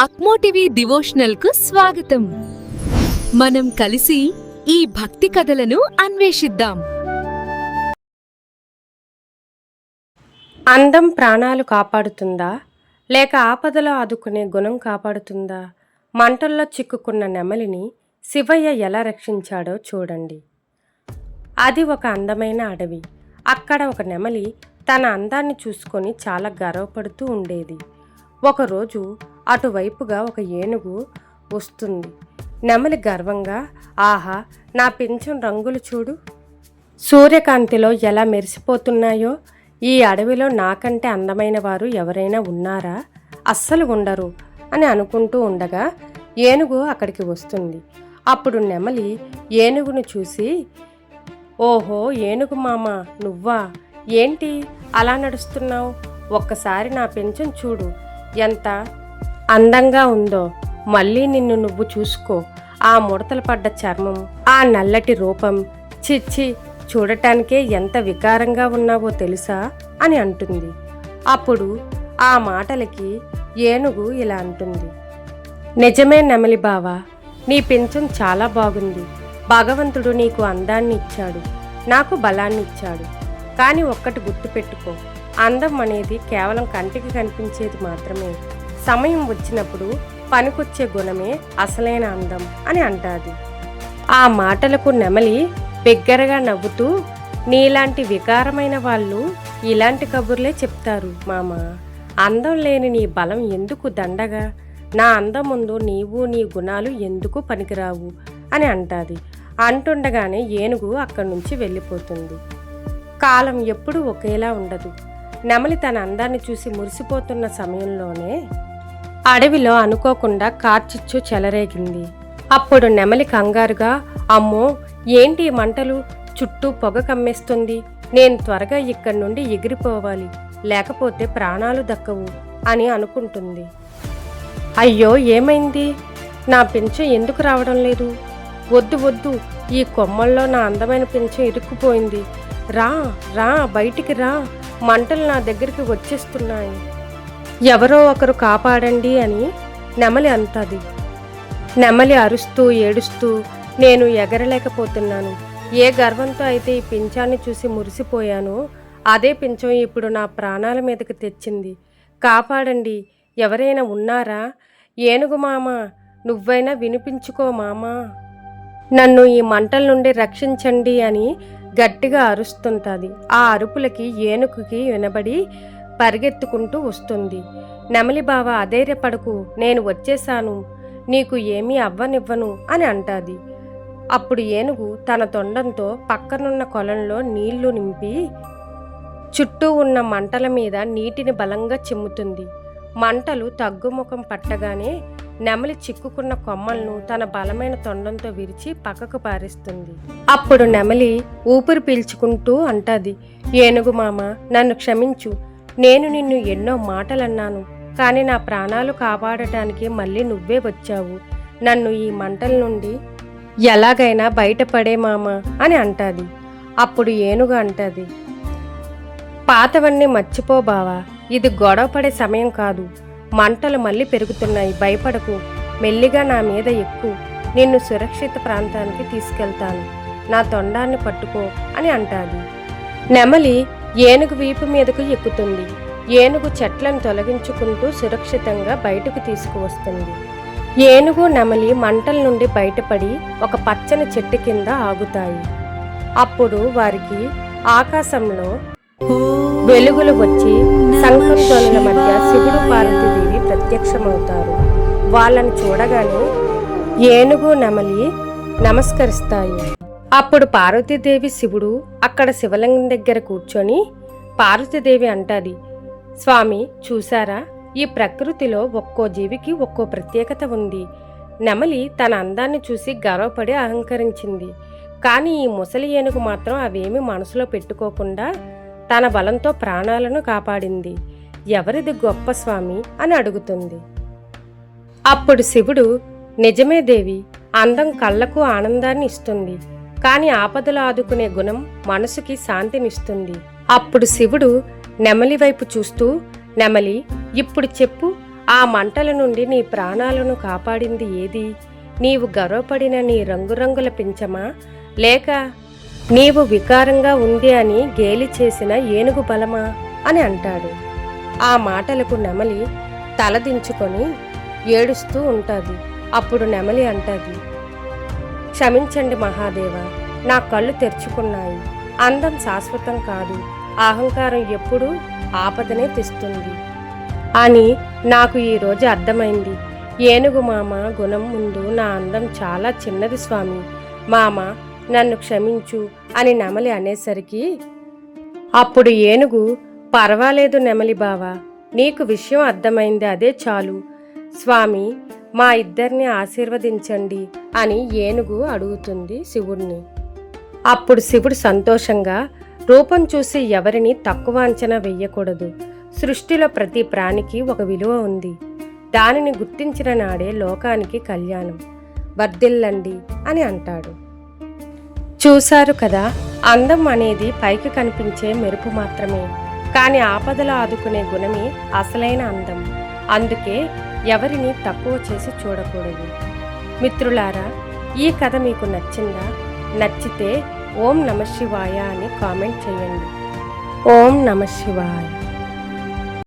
అక్మో TV devotional కు స్వాగతం. మనం కలిసి ఈ భక్తి కథలను అన్వేషిద్దాం. అందం ప్రాణాలు కాపాడుతుందా, లేక ఆపదలో ఆదుకునే గుణం కాపాడుతుందా? మంటల్లో చిక్కుకున్న నెమలిని శివయ్య ఎలా రక్షించాడో చూడండి. అది ఒక అందమైన అడవి. అక్కడ ఒక నెమలి తన అందాన్ని చూసుకొని చాలా గర్వపడుతూ ఉండేది. ఒకరోజు అటువైపుగా ఒక ఏనుగు వస్తుంది. నెమలి గర్వంగా, ఆహా, నా పింఛం రంగులు చూడు, సూర్యకాంతిలో ఎలా మెరిసిపోతున్నాయో. ఈ అడవిలో నాకంటే అందమైన వారు ఎవరైనా ఉన్నారా? అస్సలు ఉండరు అని అనుకుంటూ ఉండగా ఏనుగు అక్కడికి వస్తుంది. అప్పుడు నెమలి ఏనుగును చూసి, ఓహో ఏనుగు మామ, నువ్వా? ఏంటి అలా నడుస్తున్నావు? ఒక్కసారి నా పింఛం చూడు, ఎంత అందంగా ఉందో. మళ్ళీ నిన్ను నువ్వు చూసుకో. ఆ ముడతలు పడ్డ చర్మం, ఆ నల్లటి రూపం, చిచ్చి, చూడటానికే ఎంత వికారంగా ఉన్నావో తెలుసా అని అంటుంది. అప్పుడు ఆ మాటలకి ఏనుగు ఇలా అంటుంది, నిజమే నెమలి బావా, నీ పింఛం చాలా బాగుంది. భగవంతుడు నీకు అందాన్ని ఇచ్చాడు, నాకు బలాన్ని ఇచ్చాడు. కానీ ఒక్కటి గుర్తుపెట్టుకో, అందం అనేది కేవలం కంటికి కనిపించేది మాత్రమే. సమయం వచ్చినప్పుడు పనికొచ్చే గుణమే అసలైన అందం అని అంటాది. ఆ మాటలకు నెమలి బిగ్గరగా నవ్వుతూ, నీలాంటి వికారమైన వాళ్ళు ఇలాంటి కబుర్లే చెప్తారు మామ. అందం లేని నీ బలం ఎందుకు దండగా? నా అందం ముందు నీవు నీ గుణాలు ఎందుకు పనికిరావు అని అంటాది. అంటుండగానే ఏనుగు అక్కడి నుంచి వెళ్ళిపోతుంది. కాలం ఎప్పుడూ ఒకేలా ఉండదు. నెమలి తన అందాన్ని చూసి మురిసిపోతున్న సమయంలోనే అడవిలో అనుకోకుండా కార్చిచ్చు చెలరేగింది. అప్పుడు నెమలి కంగారుగా, అమ్మో, ఏంటి మంటలు, చుట్టూ పొగ కమ్మేస్తుంది, నేను త్వరగా ఇక్కడి నుండి ఎగిరిపోవాలి, లేకపోతే ప్రాణాలు దక్కవు అని అనుకుంటుంది. అయ్యో, ఏమైంది? నా పింఛం ఎందుకు రావడం లేదు? వద్దు వద్దు, ఈ కొమ్మల్లో నా అందమైన పింఛం ఇరుక్కుపోయింది. రా రా, బయటికి రా, మంటలు నా దగ్గరికి వచ్చేస్తున్నాయి, ఎవరో ఒకరు కాపాడండి అని నెమలి అంటది. నెమలి అరుస్తూ ఏడుస్తూ, నేను ఎగరలేకపోతున్నాను. ఏ గర్వంతో అయితే ఈ పింఛాన్ని చూసి మురిసిపోయానో అదే పింఛం ఇప్పుడు నా ప్రాణాల మీదకి తెచ్చింది. కాపాడండి, ఎవరైనా ఉన్నారా? ఏనుగు మామ, నువ్వైనా వినిపించుకో మామా, నన్ను ఈ మంటల నుండి రక్షించండి అని గట్టిగా అరుస్తుంటుంది. ఆ అరుపులకి ఏనుగుకి వినబడి పరిగెత్తుకుంటూ వస్తుంది. నెమలి బావ, అధైర్యపడకు, నేను వచ్చేశాను, నీకు ఏమీ అవ్వనివ్వను అని అంటాది. అప్పుడు ఏనుగు తన తొండంతో పక్కనున్న కొలంలో నీళ్లు నింపి చుట్టూ ఉన్న మంటల మీద నీటిని బలంగా చిమ్ముతుంది. మంటలు తగ్గుముఖం పట్టగానే నెమలి చిక్కుకున్న కొమ్మలను తన బలమైన తొండంతో విరిచి పక్కకు పారేస్తుంది. అప్పుడు నెమలి ఊపిరి పీల్చుకుంటూ అంటాది, ఏనుగు మామ, నన్ను క్షమించు. నేను నిన్ను ఎన్నో మాటలన్నాను, కానీ నా ప్రాణాలు కాపాడటానికి మళ్ళీ నువ్వే వచ్చావు. నన్ను ఈ మంటల నుండి ఎలాగైనా బయటపడే మామ అని అంటాది. అప్పుడు ఏనుగు అంటది, పాతవన్నీ మర్చిపో బావా, ఇది గొడవపడే సమయం కాదు. మంటలు మళ్ళీ పెరుగుతున్నాయి, భయపడకు, మెల్లిగా నా మీద ఎక్కు, నిన్ను సురక్షిత ప్రాంతానికి తీసుకెళ్తాను, నా తొండాన్ని పట్టుకో అని అంటాది. నెమలి ఏనుగు వీపు మీదకు ఎక్కుతుంది. ఏనుగు చెట్లను తొలగించుకుంటూ సురక్షితంగా బయటకు తీసుకువస్తుంది. ఏనుగు నెమలి మంటల నుండి బయటపడి ఒక పచ్చని చెట్టు కింద ఆగుతాయి. అప్పుడు వారికి ఆకాశంలో వెలుగులు వచ్చి సంకల్పనుల మధ్య శివుడు పార్వతీదేవి ప్రత్యక్షమవుతారు. వాళ్ళని చూడగానే ఏనుగు నెమలి నమస్కరిస్తాయి. అప్పుడు పార్వతీదేవి శివుడు అక్కడ శివలింగం దగ్గర కూర్చొని పార్వతీదేవి అంటాది, స్వామి, చూసారా, ఈ ప్రకృతిలో ఒక్కో జీవికి ఒక్కో ప్రత్యేకత ఉంది. నెమలి తన అందాన్ని చూసి గర్వపడి అహంకరించింది, కానీ ఈ ముసలి ఏనుగు మాత్రం అవేమీ మనసులో పెట్టుకోకుండా తన బలంతో ప్రాణాలను కాపాడింది. ఎవరిది గొప్ప స్వామి అని అడుగుతుంది. అప్పుడు శివుడు, నిజమే దేవి, అందం కళ్ళకు ఆనందాన్ని ఇస్తుంది, కానీ ఆపదలు ఆదుకునే గుణం మనసుకి శాంతినిస్తుంది. అప్పుడు శివుడు నెమలి వైపు చూస్తూ, నెమలి, ఇప్పుడు చెప్పు, ఆ మంటల నుండి నీ ప్రాణాలను కాపాడింది ఏది? నీవు గర్వపడిన నీ రంగురంగుల పించమా, లేక నీవు వికారంగా ఉంది అని గేలి చేసిన ఏనుగు బలమా అని అంటాడు. ఆ మాటలకు నెమలి తలదించుకొని ఏడుస్తూ ఉంటుంది. అప్పుడు నెమలి అంటది, క్షమించండి మహాదేవ, నా కళ్ళు తెరుచుకున్నాయి. అందం శాశ్వతం కాదు, అహంకారం ఎప్పుడూ ఆపదనే తెస్తుంది అని నాకు ఈరోజు అర్థమైంది. ఏనుగు మామ గుణం ముందు నా అందం చాలా చిన్నది స్వామి. మామ నన్ను క్షమించు అని నెమలి అనేసరికి అప్పుడు ఏనుగు, పర్వాలేదు నెమలి బావా, నీకు విషయం అర్థమైంది, అదే చాలు. స్వామి మా ఇద్దరిని ఆశీర్వదించండి అని ఏనుగు అడుగుతుంది శివుణ్ణి. అప్పుడు శివుడు సంతోషంగా, రూపం చూసి ఎవరిని తక్కువ అంచనా వెయ్యకూడదు. సృష్టిలో ప్రతి ప్రాణికి ఒక విలువ ఉంది. దానిని గుర్తించిన నాడే లోకానికి కళ్యాణం. వర్ధిల్లండి అని అంటాడు. చూశారు కదా, అందం అనేది పైకి కనిపించే మెరుపు మాత్రమే, కానీ ఆపదలో ఆదుకునే గుణమే అసలైన అందం. అందుకే ఎవరిని తక్కువ చేసి చూడకూడదు. మిత్రులారా, ఈ కథ మీకు నచ్చిందా? నచ్చితే ఓం నమః శివాయ అని కామెంట్ చేయండి. ఓం నమః శివాయ.